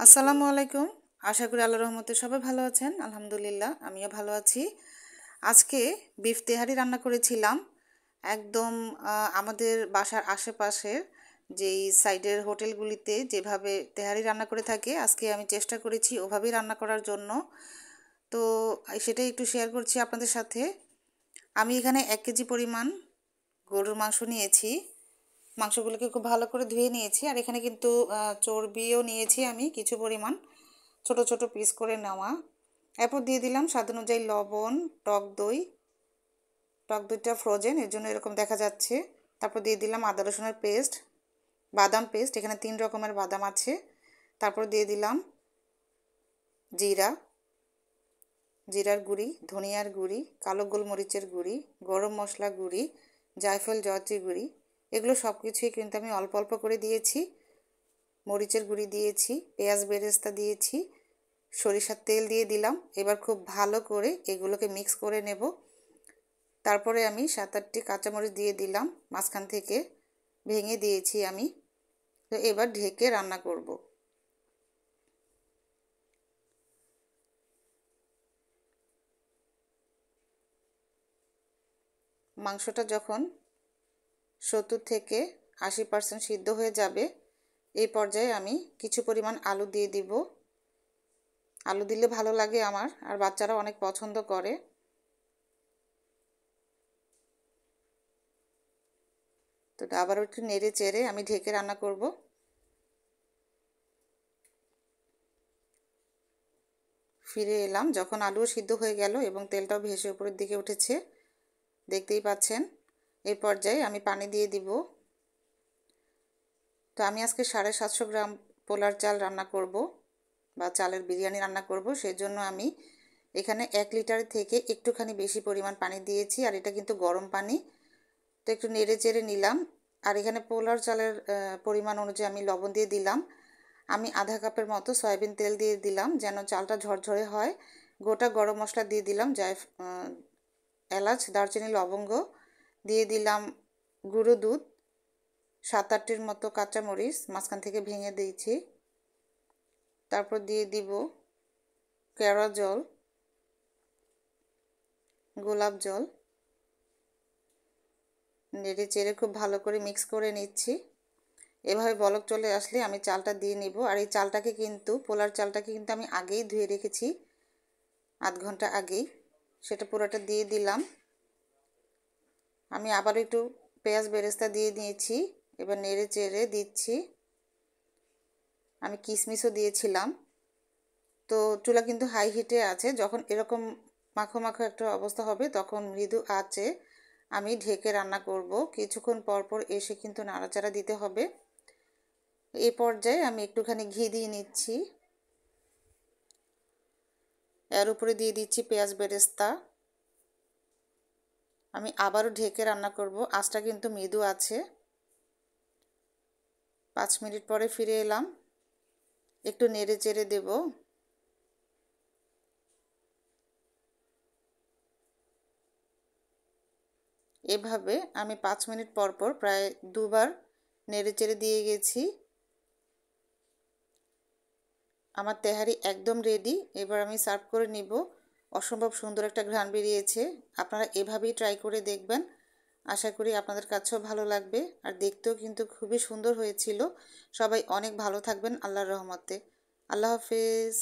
আসসালামু আলাইকুম। আশা করি আল্লাহর রহমতে সবাই ভালো আছেন। আলহামদুলিল্লাহ আমিও ভালো আছি। আজকে বিফ তেহারি রান্না করেছিলাম। একদম আমাদের বাসার আশেপাশের যেই সাইডের হোটেলগুলিতে যেভাবে তেহারি রান্না করে থাকে, আজকে আমি চেষ্টা করেছি ওভাবেই রান্না করার জন্য। তো সেটাই একটু শেয়ার করছি আপনাদের সাথে। আমি এখানে 1 কেজি পরিমাণ গরুর মাংস নিয়েছি। মাংসগুলোকে খুব ভালো করে ধুয়ে নিয়েছি। আর এখানে কিন্তু চর্বিও নিয়েছি আমি কিছু পরিমাণ, ছোট ছোট পিস করে নেওয়া। এরপর দিয়ে দিলাম স্বাদ অনুযায়ী লবণ, টক দই। টক দইটা ফ্রোজেন, এর জন্য এরকম দেখা যাচ্ছে। তারপর দিয়ে দিলাম আদা রসুনের পেস্ট, বাদাম পেস্ট, এখানে 3 রকমের বাদাম আছে। তারপর দিয়ে দিলাম জিরা, জিরার গুঁড়ি, ধনিয়ার গুঁড়ি, কালো গোলমরিচের গুঁড়ি, গরম মশলা গুঁড়ি, জায়ফল জয়ত্রী গুঁড়ি। এগুলো সব কিছুই কিন্তু আমি অল্প অল্প করে দিয়েছি। মরিচের গুঁড়ি দিয়েছি, পেঁয়াজ বেরেস্তা দিয়েছি, সরিষার তেল দিয়ে দিলাম। এবার খুব ভালো করে এগুলোকে মিক্স করে নেব। তারপরে আমি 7-8টি কাঁচামরিচ দিয়ে দিলাম, মাঝখান থেকে ভেঙে দিয়েছি আমি। তো এবার ঢেকে রান্না করব। মাংসটা যখন 70 থেকে 80% সিদ্ধ হয়ে যাবে, এই পর্যায়ে আমি কিছু পরিমাণ আলু দিয়ে দিব। আলু দিলে ভালো লাগে আমার, আর বাচ্চারা অনেক পছন্দ করে। তো আবারও একটু নেড়ে চেড়ে আমি ঢেকে রান্না করব। ফিরে এলাম যখন আলুও সিদ্ধ হয়ে গেল এবং তেলটাও ভেসে উপরের দিকে উঠেছে, দেখতেই পাচ্ছেন। এই পর্যায়ে আমি পানি দিয়ে দিব। তো আমি আজকে 750 গ্রাম পোলার চাল রান্না করব বা চালের বিরিয়ানি রান্না করব। সেজন্য আমি এখানে 1 লিটার থেকে একটুখানি বেশি পরিমাণ পানি দিয়েছি, আর এটা কিন্তু গরম পানি। তো একটু নেড়ে চেড়ে নিলাম। আর এখানে পোলার চালের পরিমাণ অনুযায়ী আমি লবণ দিয়ে দিলাম। আমি আধা কাপের মতো সয়াবিন তেল দিয়ে দিলাম যেন চালটা ঝরঝরে হয়। গোটা গরম মশলা দিয়ে দিলাম, এলাচ, দারচিনি, লবঙ্গ দিয়ে দিলাম, গুঁড়ো দুধ 7-8টির মতো কাঁচামরিচ মাঝখান থেকে ভেঙে দিয়েছি। তারপর দিয়ে দিব কেওড়া জল, গোলাপ জল। নেড়ে চেড়ে খুব ভালো করে মিক্স করে নিচ্ছি। এভাবে বলক চলে আসলে আমি চালটা দিয়ে নিব। আর এই চালটাকে কিন্তু, পোলার চালটাকে কিন্তু আমি আগেই ধুয়ে রেখেছি, আধ ঘন্টা আগেই। সেটা পুরোটা দিয়ে দিলাম। আমি আবার একটু পেঁয়াজ বেরেস্তা দিয়ে নিয়েছি। এবার নেড়ে চেড়ে দিচ্ছি। আমি কিশমিশও দিয়েছিলাম। তো চুলা কিন্তু হাই হিটে আছে। যখন এরকম মাখো মাখো একটা অবস্থা হবে, তখন মৃদু আঁচে আমি ঢেকে রান্না করব। কিছুক্ষণ পর পর এসে কিন্তু নাড়াচাড়া দিতে হবে। এই পর্যায়ে আমি একটুখানি ঘি দিয়ে নিচ্ছি। এর উপরে দিয়ে দিচ্ছি পেঁয়াজ বেরেস্তা। আমি আবারও ঢেকে রান্না করব। আঁচটা কিন্তু মৃদু আছে। 5 মিনিট পরে ফিরে এলাম। একটু নেড়ে চেড়ে দেব। এভাবে আমি 5 মিনিট পর পর প্রায় 2বার নেড়ে চেড়ে দিয়ে গেছি। আমার তেহারি একদম রেডি। এবার আমি সার্ভ করে নিব। অসম্ভব সুন্দর একটা ঘ্রাণ বেরিয়েছে। আপনারা এভাবেই ট্রাই করে দেখবেন। আশা করি আপনাদের কাছেও ভালো লাগবে। আর দেখতেও কিন্তু খুবই সুন্দর হয়েছিল। সবাই অনেক ভালো থাকবেন আল্লাহর রহমতে। আল্লাহ হাফেজ।